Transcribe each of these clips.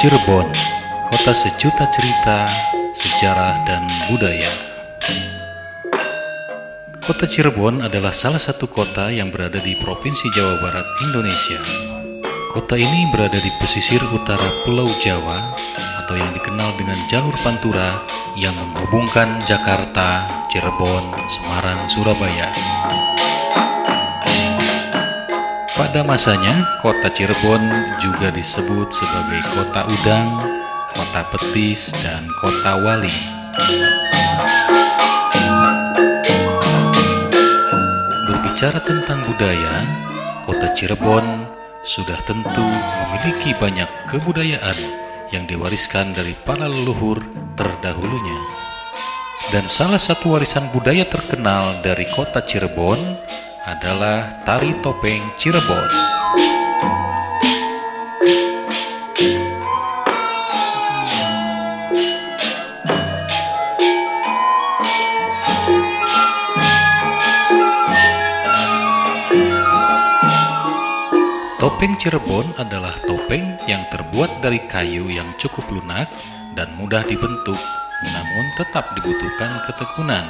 Cirebon, kota sejuta cerita, sejarah dan budaya. Kota Cirebon adalah salah satu kota yang berada di Provinsi Jawa Barat, Indonesia. Kota ini berada di pesisir utara Pulau Jawa atau yang dikenal dengan jalur Pantura yang menghubungkan Jakarta, Cirebon, Semarang, Surabaya. Pada masanya, kota Cirebon juga disebut sebagai kota udang, kota petis, dan kota wali. Berbicara tentang budaya, kota Cirebon sudah tentu memiliki banyak kebudayaan yang diwariskan dari para leluhur terdahulunya. Dan salah satu warisan budaya terkenal dari kota Cirebon adalah tari topeng Cirebon. Topeng Cirebon adalah topeng yang terbuat dari kayu yang cukup lunak dan mudah dibentuk, namun tetap dibutuhkan ketekunan,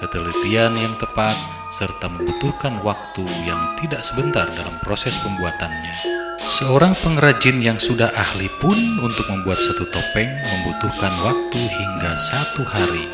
ketelitian yang tepat, serta membutuhkan waktu yang tidak sebentar dalam proses pembuatannya. Seorang pengrajin yang sudah ahli pun untuk membuat satu topeng membutuhkan waktu hingga 1 hari.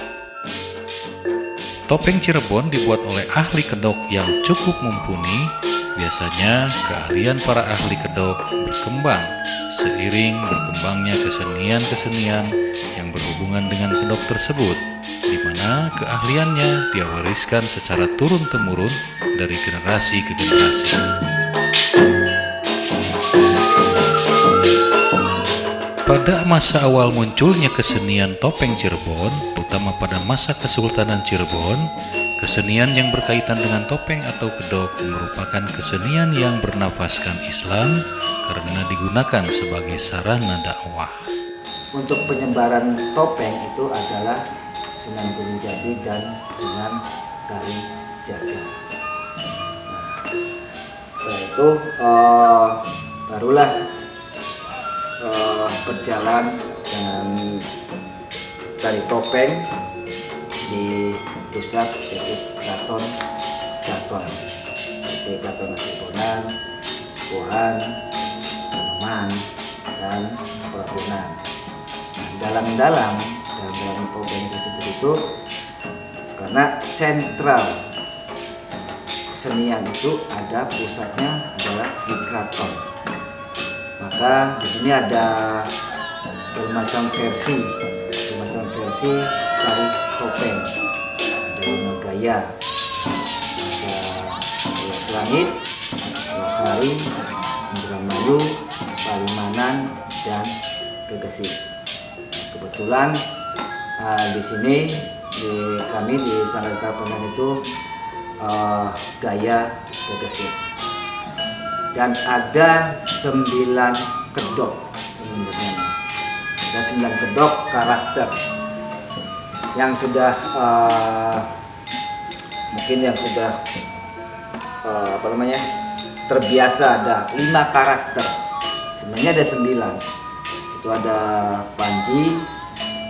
Topeng Cirebon dibuat oleh ahli kedok yang cukup mumpuni. Biasanya keahlian para ahli kedok berkembang seiring berkembangnya kesenian-kesenian yang berhubungan dengan kedok tersebut, di mana keahliannya dia wariskan secara turun-temurun dari generasi ke generasi. Pada masa awal munculnya kesenian topeng Cirebon, terutama pada masa Kesultanan Cirebon, kesenian yang berkaitan dengan topeng atau kedok merupakan kesenian yang bernafaskan Islam karena digunakan sebagai sarana dakwah. Untuk penyebaran topeng itu adalah Sunan Gunung Jati dan Sunan Kalijaga. Setelah itu barulah berjalan dengan tari topeng di pusat yaitu Keraton seperti Keraton Kasunanan, Sepuhan, Pademangan, dan Prapunan. Dalam topeng tersebut itu karena sentral kesenian itu ada pusatnya adalah di keraton, maka di sini ada bermacam versi tari topeng. Ada 5 gaya, ada Pulau Langit, Pulau Sari, Indramayu, Palimanan, dan Gegesik. Kebetulan di sini kami di Sanggar Tapenan itu gaya Gegesik. Dan ada 9 kedok sebenarnya, Mas. Ada 9 kedok karakter yang sudah mungkin yang sudah terbiasa. Ada 5 karakter, sebenarnya ada 9. Itu ada Panji,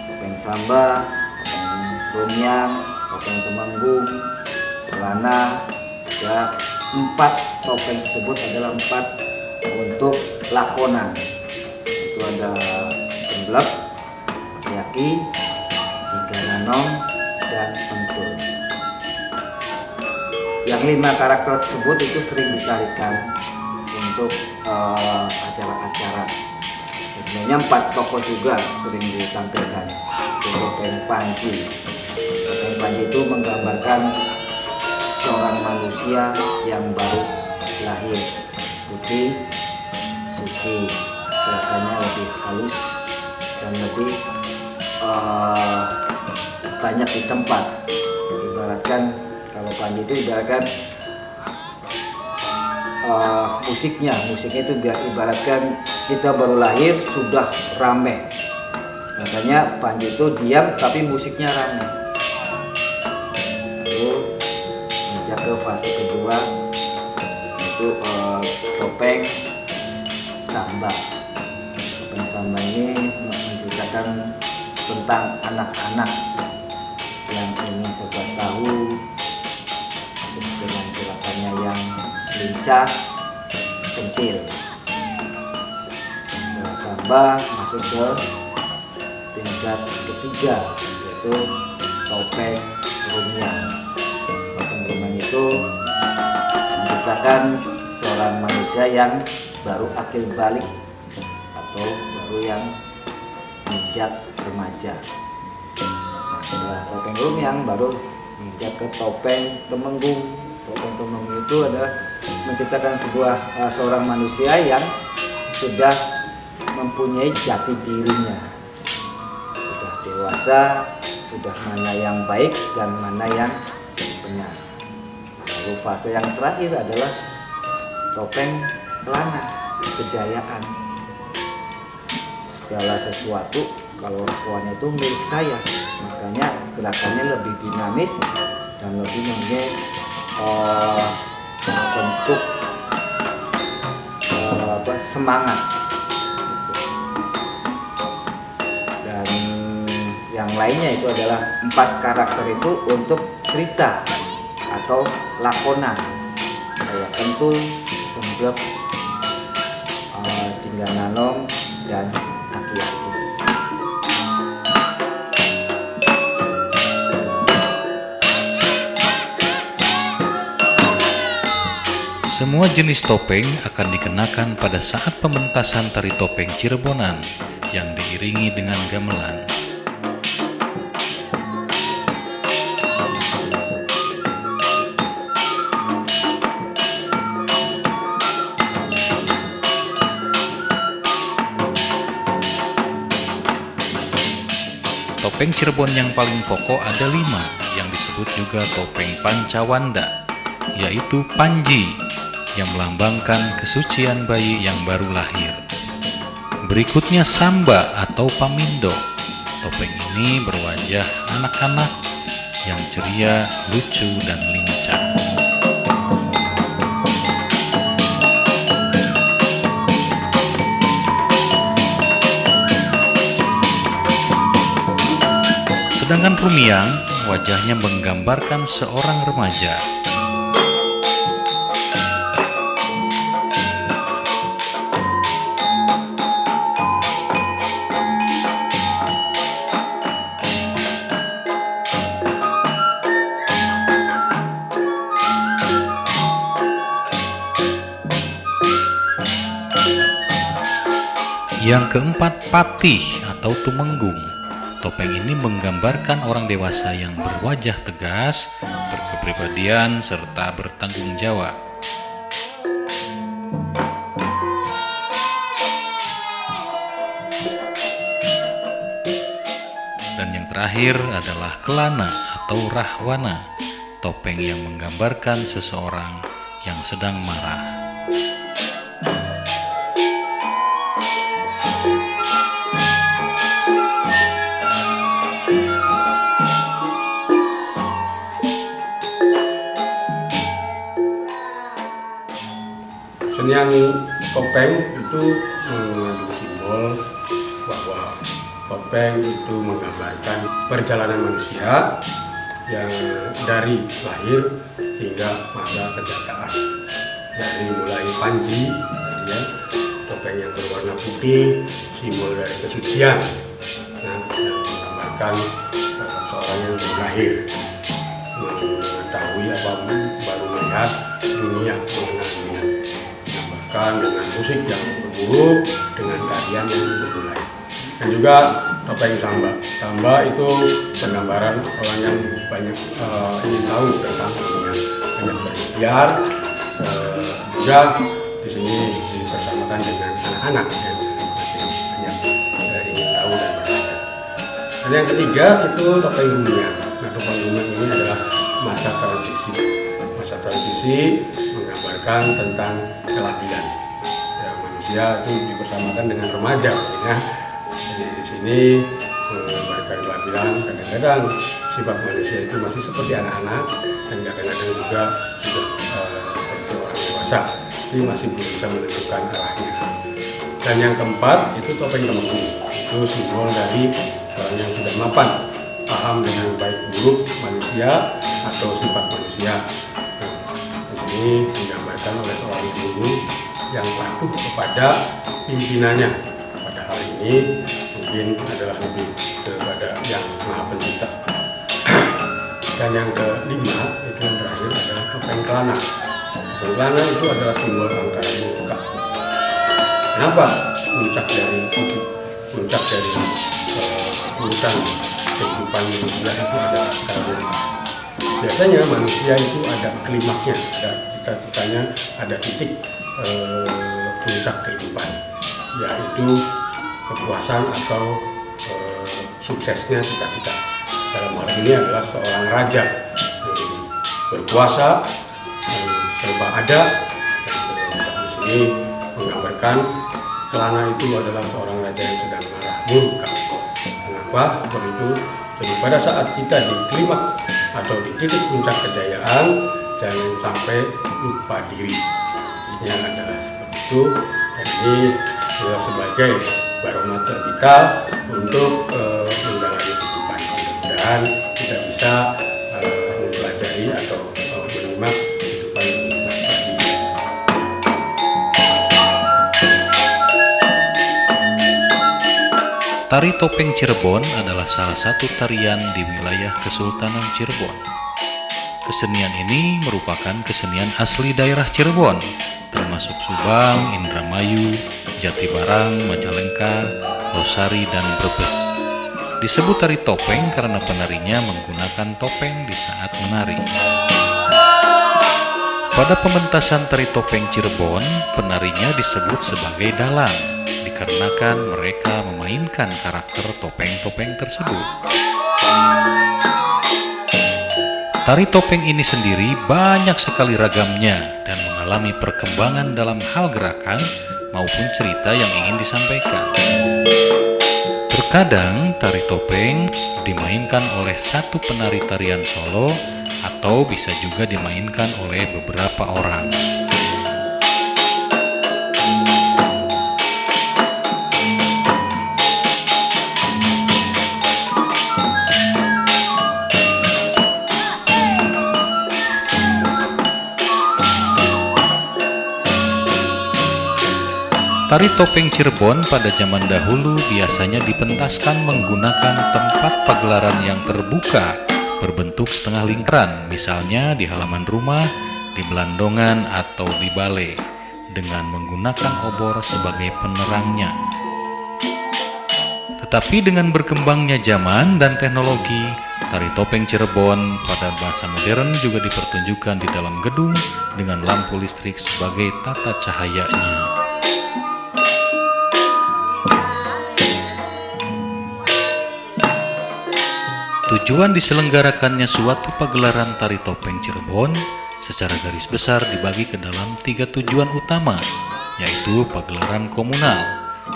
topeng Samba, topeng Rumyang, topeng Temanggung, Pelana. Ada 4 topeng tersebut adalah 4 untuk lakonan. Itu ada Gemblek, Yaki, Cigananong, dan Pentul. Yang 5 karakter tersebut itu sering ditarikan untuk acara-acara. Sebenarnya 4 tokoh juga sering ditampilkan. Topeng Panji. Topeng Panji itu menggambarkan seorang manusia yang baru lahir, putih, suci, gerakannya lebih halus dan lebih banyak di tempat. Ibaratkan kalau Panji itu ibaratkan musiknya itu ibaratkan kita baru lahir sudah rame. Makanya Panji itu diam tapi musiknya rame. Lalu menjak ke fase kedua itu topeng Samba. Samba ini menceritakan tentang anak-anak yang ingin serba tahu dengan gerakannya yang lincah, centil. Samba masuk ke tingkat ketiga, yaitu topeng rumiang. Topeng rumiang itu menceritakan seorang manusia yang baru akil balik atau baru yang menginjak remaja. Nah, setelah topeng rumiang baru menginjak ke topeng temenggung. Topeng temenggung itu adalah menceritakan seorang manusia yang sudah mempunyai jati dirinya, sudah dewasa, sudah mana yang baik dan mana yang benar. Lalu fase yang terakhir adalah topeng pelana, kejayaan. Segala sesuatu kalau lakuannya itu milik saya, makanya gerakannya lebih dinamis dan lebih mempunyai bentuk semangat. Dan yang lainnya itu adalah 4 karakter itu untuk cerita atau lakonan, kayak kentul, semblep, Jinggananom, dan aki-aki. Semua jenis topeng akan dikenakan pada saat pementasan tari topeng Cirebonan yang diiringi dengan gamelan. Topeng Cirebon yang paling pokok ada 5 yang disebut juga topeng Pancawanda, yaitu Panji yang melambangkan kesucian bayi yang baru lahir. Berikutnya Samba atau Pamindo. Topeng ini berwajah anak-anak yang ceria, lucu, dan lincah. Sedangkan Rumiang, wajahnya menggambarkan seorang remaja. Yang keempat, Patih atau Tumenggung. Topeng ini menggambarkan orang dewasa yang berwajah tegas, berkepribadian, serta bertanggung jawab. Dan yang terakhir adalah Kelana atau Rahwana, topeng yang menggambarkan seseorang yang sedang marah. Kesenian topeng itu mengandung simbol bahwa topeng itu menggambarkan perjalanan manusia yang dari lahir hingga masa kejagaan. Dari mulai Panji, ya, topeng yang berwarna putih, simbol dari kesucian, yang menggambarkan seorang yang baru lahir, mengetahui apa baru melihat dunia, mengenal dunia. Dengan musik yang berburuk, dengan tarian yang berbulai. Dan juga topeng Samba. Samba itu penggambaran orang yang banyak ingin tahu tentang dunia, banyak berikhtiar. Juga di sini dipersamakan dengan anak-anak yang masih banyak ingin tahu dan belajar. Dan yang ketiga itu topeng Rumiang. Nah, topeng Rumiang ini adalah masa transisi. Masa transisi menggambarkan tentang kelahiran. Ya, manusia itu dipersamakan dengan remaja, ya. Jadi di sini menggambarkan kelahiran. Kadang-kadang sifat manusia itu masih seperti anak-anak dan kadang-kadang juga sudah seperti orang dewasa, tapi masih belum bisa menentukan arahnya. Dan yang keempat itu topeng temenggung. Itu simbol dari orang yang sudah mapan, paham dengan baik buruk manusia atau sifat manusia. Nah, di sini digambarkan oleh seorang guru yang patuh kepada pimpinannya. Pada hal ini mungkin adalah lebih kepada yang Maha Pencipta. Dan yang kelima, itu yang terakhir adalah topeng kelana. Topeng kelana itu adalah simbol angkara murka. Kenapa puncak dari urutan kehidupan manusia itu adalah angkara murka? Biasanya manusia itu ada klimaknya, ada cita-citanya, ada titik puncak kehidupan, yaitu kepuasan atau suksesnya cita-cita. Dalam hal ini adalah seorang raja berkuasa, serba ada, dan di sini menggambarkan kelana itu adalah seorang raja yang sedang marah murka. Kenapa seperti itu? Jadi pada saat kita di klimaks atau di titik puncak kejayaan, jangan sampai lupa diri. Ini adalah seperti itu. Dan ini adalah sebagai barometer kita untuk menjalani kehidupan. Dan kita bisa mempelajari atau menyimak kehidupan tadi. Tari topeng Cirebon adalah salah satu tarian di wilayah Kesultanan Cirebon. Kesenian ini merupakan kesenian asli daerah Cirebon, termasuk Subang, Indramayu, Jatibarang, Majalengka, Losari, dan Brebes. Disebut tari topeng karena penarinya menggunakan topeng di saat menari. Pada pementasan tari topeng Cirebon, penarinya disebut sebagai dalang, dikarenakan mereka memainkan karakter topeng-topeng tersebut. Tari topeng ini sendiri banyak sekali ragamnya dan mengalami perkembangan dalam hal gerakan maupun cerita yang ingin disampaikan. Terkadang tari topeng dimainkan oleh satu penari tarian solo atau bisa juga dimainkan oleh beberapa orang. Tari topeng Cirebon pada zaman dahulu biasanya dipentaskan menggunakan tempat pagelaran yang terbuka berbentuk setengah lingkaran, misalnya di halaman rumah, di belandongan, atau di balai, dengan menggunakan obor sebagai penerangnya. Tetapi dengan berkembangnya zaman dan teknologi, tari topeng Cirebon pada bahasa modern juga dipertunjukkan di dalam gedung dengan lampu listrik sebagai tata cahayanya. Tujuan diselenggarakannya suatu pagelaran tari topeng Cirebon secara garis besar dibagi ke dalam 3 tujuan utama, yaitu pagelaran komunal,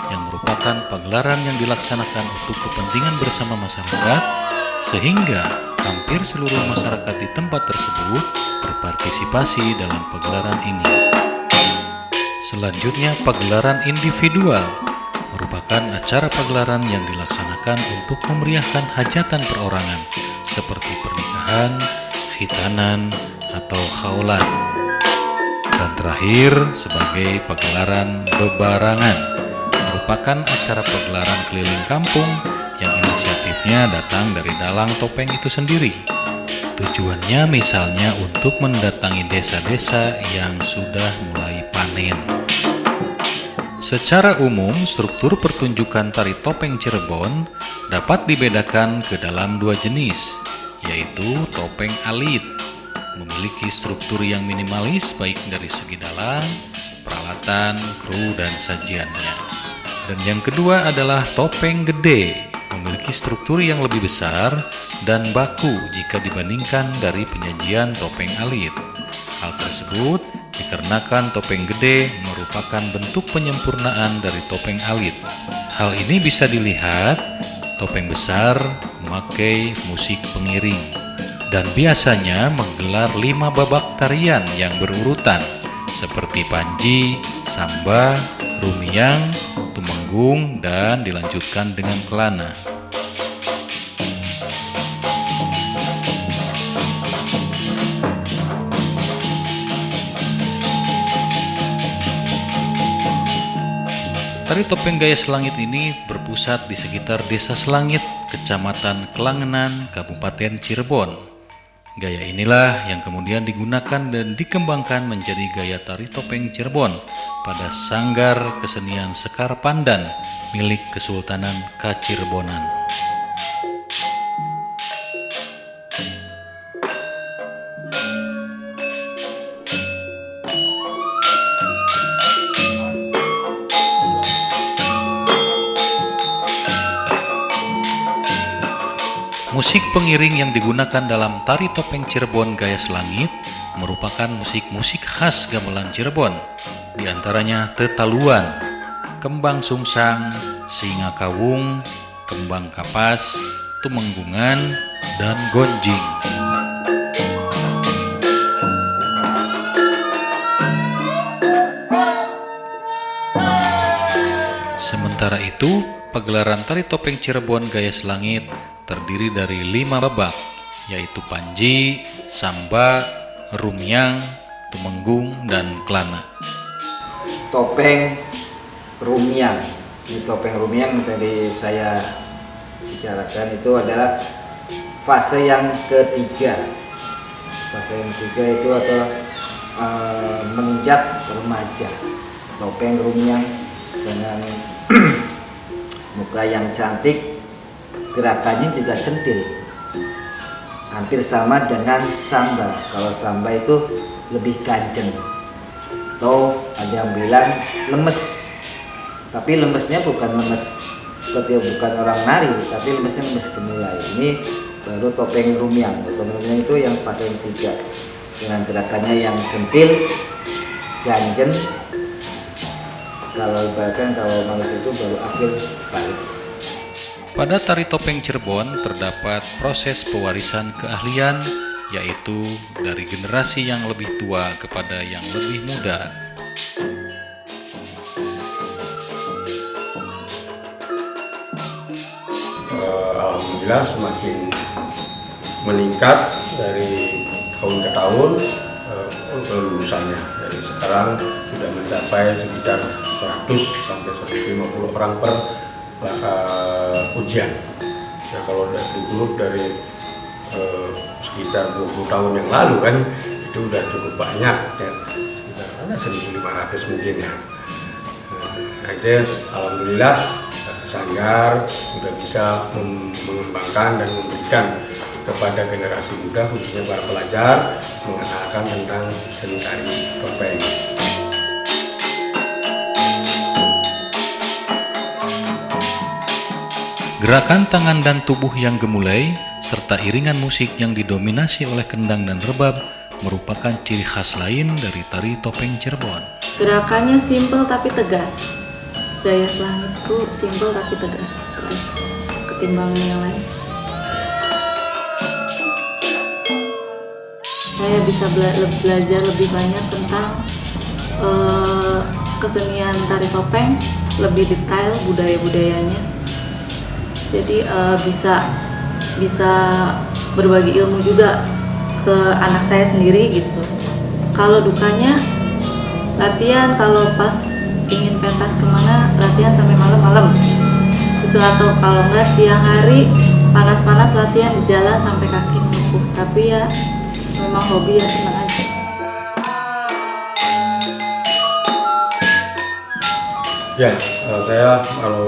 yang merupakan pagelaran yang dilaksanakan untuk kepentingan bersama masyarakat, sehingga hampir seluruh masyarakat di tempat tersebut berpartisipasi dalam pagelaran ini. Selanjutnya, pagelaran individual merupakan acara pagelaran yang dilaksanakan untuk memeriahkan hajatan perorangan seperti pernikahan, khitanan, atau khaulan. Dan terakhir, sebagai pagelaran bebarangan, merupakan acara pagelaran keliling kampung yang inisiatifnya datang dari dalang topeng itu sendiri. Tujuannya misalnya untuk mendatangi desa-desa yang sudah mulai panen. Secara umum, struktur pertunjukan tari topeng Cirebon dapat dibedakan ke dalam 2 jenis, yaitu topeng alit, memiliki struktur yang minimalis baik dari segi dalang, peralatan, kru, dan sajiannya. Dan yang kedua adalah topeng gede, memiliki struktur yang lebih besar dan baku jika dibandingkan dari penyajian topeng alit. Hal tersebut dikarenakan topeng gede merupakan bentuk penyempurnaan dari topeng alit. Hal ini bisa dilihat, topeng besar memakai musik pengiring dan biasanya menggelar 5 babak tarian yang berurutan seperti panji, samba, rumiang, Temenggung, dan dilanjutkan dengan Kelana. Tari topeng gaya selangit ini berpusat di sekitar Desa Selangit, Kecamatan Kelangenan, Kabupaten Cirebon. Gaya inilah yang kemudian digunakan dan dikembangkan menjadi gaya tari topeng Cirebon pada Sanggar Kesenian Sekar Pandan milik Kesultanan Kacirebonan. Musik pengiring yang digunakan dalam tari topeng Cirebon gaya selangit merupakan musik-musik khas gamelan Cirebon, di antaranya tetaluan, kembang sungsang, singa kawung, kembang kapas, tumenggungan, dan gonjing. Sementara itu, pagelaran tari topeng Cirebon gaya selangit terdiri dari 5 babak, yaitu Panji, Samba, Rumyang, Tumenggung, dan Kelana. Topeng Rumyang. Di topeng Rumyang yang tadi saya bicarakan itu adalah fase yang ketiga. Fase yang ketiga itu adalah menginjak remaja. Topeng Rumyang dengan muka yang cantik, gerakannya juga centil, hampir sama dengan samba. Kalau samba itu lebih ganjeng, atau ada yang bilang lemes, tapi lemesnya bukan lemes seperti bukan orang nari, tapi lemesnya lemes gemulai. Ini baru topeng Rumyang. Topeng Rumyang itu yang fase yang ketiga dengan gerakannya yang centil, ganjeng. Kalau bahkan kalau manusia itu baru akhir balik. Pada tari topeng Cirebon terdapat proses pewarisan keahlian, yaitu dari generasi yang lebih tua kepada yang lebih muda. Alhamdulillah semakin meningkat dari tahun ke tahun kelulusannya. Dari sekarang sudah mencapai sekitar 100 sampai 150 orang per ujian. Nah, kalau dulu dari sekitar 20 tahun yang lalu kan itu udah cukup banyak ya, sekitar 1.500 mungkin ya. Nah, itu alhamdulillah Sanggar sudah bisa mengembangkan dan memberikan kepada generasi muda khususnya para pelajar mengenalkan tentang seni tari topeng. Gerakan tangan dan tubuh yang gemulai, serta iringan musik yang didominasi oleh kendang dan rebab merupakan ciri khas lain dari tari topeng Cirebon. Gerakannya simpel tapi tegas. Gaya selangit itu simpel tapi tegas, ketimbang yang lain. Saya bisa belajar lebih banyak tentang kesenian tari topeng, lebih detail budaya-budayanya. Jadi bisa berbagi ilmu juga ke anak saya sendiri gitu. Kalau dukanya latihan, kalau pas ingin pentas kemana latihan sampai malam-malam itu, atau kalau enggak siang hari panas-panas latihan di jalan sampai kaki lumpuh. Tapi ya memang hobi, ya senang aja. Ya, saya kalau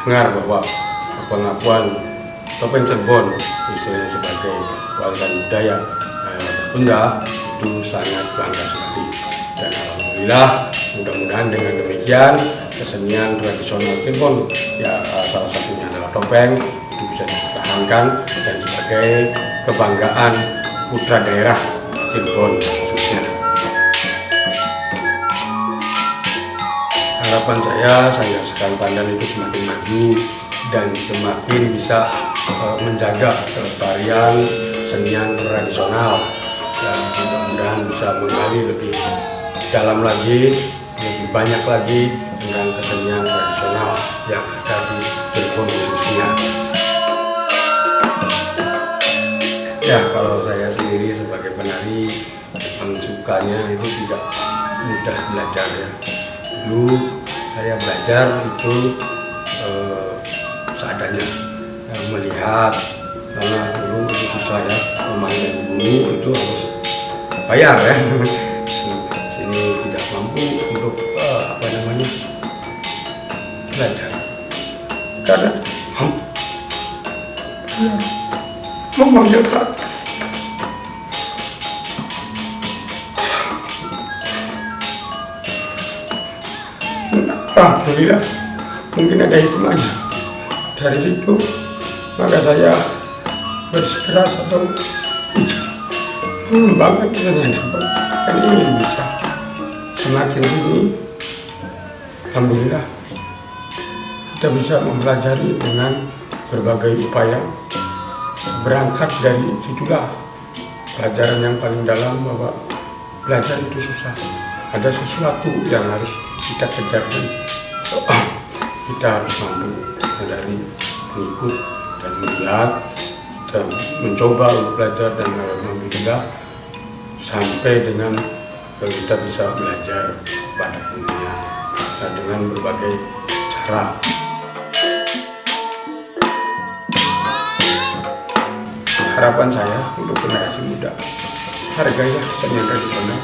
dengar bahwa pengakuan topeng Cirebon istilahnya sebagai warisan budaya Sunda itu sangat bangga sekali, dan alhamdulillah mudah-mudahan dengan demikian kesenian tradisional Cirebon ya salah satunya adalah topeng itu bisa dipertahankan dan sebagai kebanggaan putra daerah Cirebon khususnya. Harapan saya Sanggar Sekar Pandan itu semakin maju dan semakin bisa menjaga kelestarian senian tradisional, dan mudah-mudahan bisa menggali lebih dalam lagi, lebih banyak lagi dengan kesenian tradisional. yang ada di Cirebon khususnya. Ya, kalau saya sendiri sebagai penari memang sukanya itu tidak mudah belajar ya. Dulu saya belajar itu seadanya, melihat, karena dulu itu susah ya, memainkan guru itu harus bayar ya. Sini tidak mampu untuk belajar karena memanggilkan alhamdulillah mungkin ada hikmahnya. Dari situ maka saya bersikeras atau mengembangkan dan ingin bisa semakin sini. Alhamdulillah kita bisa mempelajari dengan berbagai upaya. Berangkat dari situlah pelajaran yang paling dalam bahwa belajar itu susah. Ada sesuatu yang harus kita kejarkan. Kita harus mampu dari mengikut dan melihat, kita mencoba untuk belajar dan alhamdulillah sampai dengan kita bisa belajar pada dunia dengan berbagai cara. Harapan saya untuk generasi muda, hargailah kesenian tradisional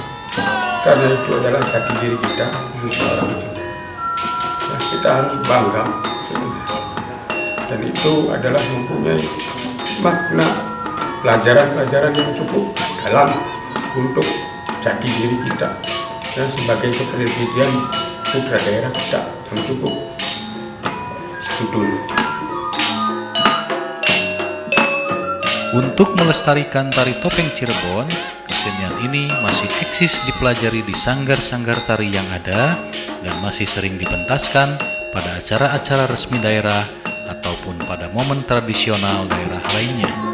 karena itu adalah jati diri kita khususnya orang Jawa. Ya, kita harus bangga dan itu adalah mempunyai makna pelajaran-pelajaran yang cukup dalam untuk jati diri kita dan sebagai kepribadian putra daerah kita yang cukup santun. Untuk melestarikan tari topeng Cirebon, kesenian ini masih eksis dipelajari di sanggar-sanggar tari yang ada dan masih sering dipentaskan pada acara-acara resmi daerah ataupun pada momen tradisional daerah lainnya.